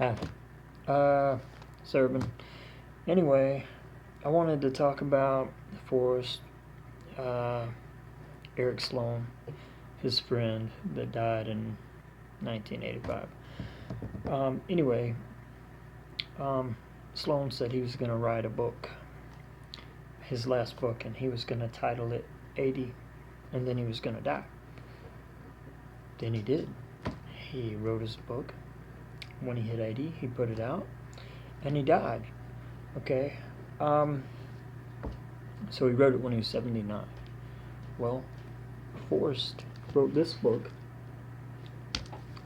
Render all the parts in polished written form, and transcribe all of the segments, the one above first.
Ah, Serban. Anyway, I wanted to talk about Forrest, uh, Eric Sloane, his friend that died in 1985. Anyway, Sloane said he was going to write a book, his last book, and he was going to title it 80, and then he was going to die. Then he did. He wrote his book. When he hit 80, he put it out, and he died. Okay? So he wrote it when he was 79. Well, Forrest wrote this book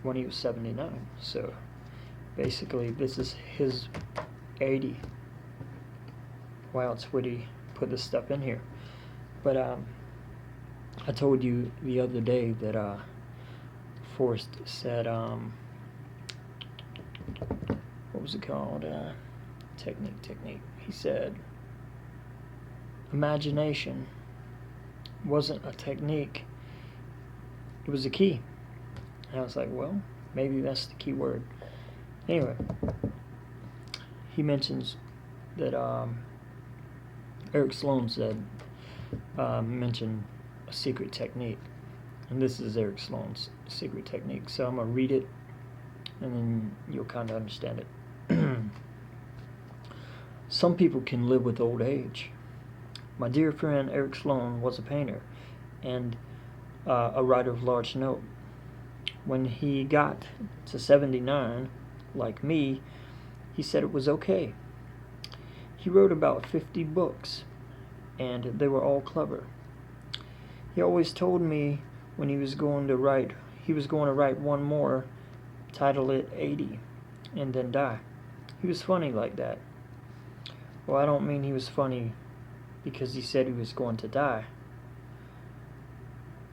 when he was 79. So basically, this is his 80. Wow, it's witty. Put this stuff in here. But I told you the other day that Forrest said, what was it called? Technique. He said, imagination wasn't a technique, it was a key. And I was like, well, maybe that's the key word. Anyway, he mentions that Eric Sloane said, mentioned a secret technique. And this is Eric Sloane's secret technique. So I'm going to read it, and then you'll kind of understand it. Some people can live with old age. My dear friend Eric Sloane was a painter and a writer of large note. When he got to 79, like me, he said it was okay. He wrote about 50 books, and they were all clever. He always told me when he was going to write one more, title it 80, and then die. He was funny like that. Well, I don't mean he was funny because he said he was going to die.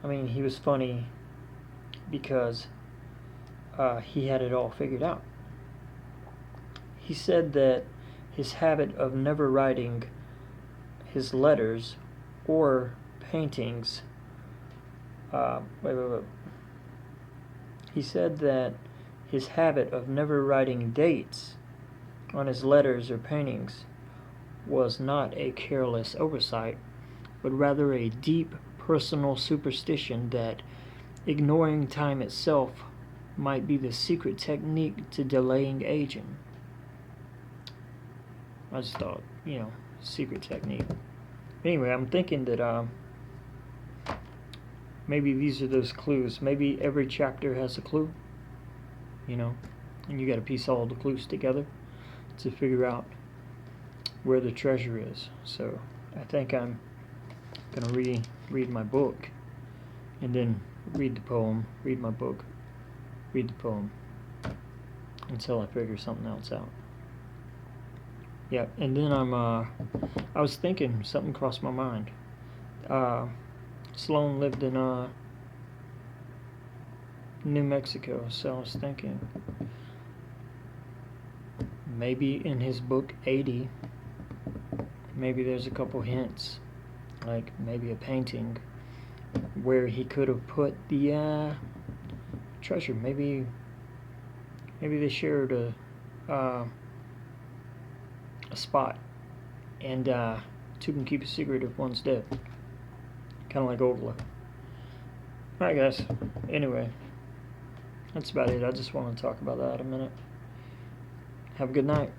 I mean, he was funny because he had it all figured out. He said that his habit of never writing his letters or paintings, He said that his habit of never writing dates on his letters or paintings was not a careless oversight, but rather a deep personal superstition that ignoring time itself might be the secret technique to delaying aging. I just thought, secret technique. Anyway, I'm thinking that maybe these are those clues. Maybe every chapter has a clue, and you got to piece all the clues together to figure out where the treasure is. So I think I'm gonna read my book, and then read the poem, read my book, read the poem, until I figure something else out. Yeah, and then I was thinking, something crossed my mind. Sloane lived in New Mexico, so I was thinking maybe in his book 80, maybe there's a couple hints, like maybe a painting where he could have put the treasure. Maybe they shared a spot, and two can keep a secret if one's dead. Kind of like Oldla. Alright, guys. Anyway, that's about it. I just want to talk about that a minute. Have a good night.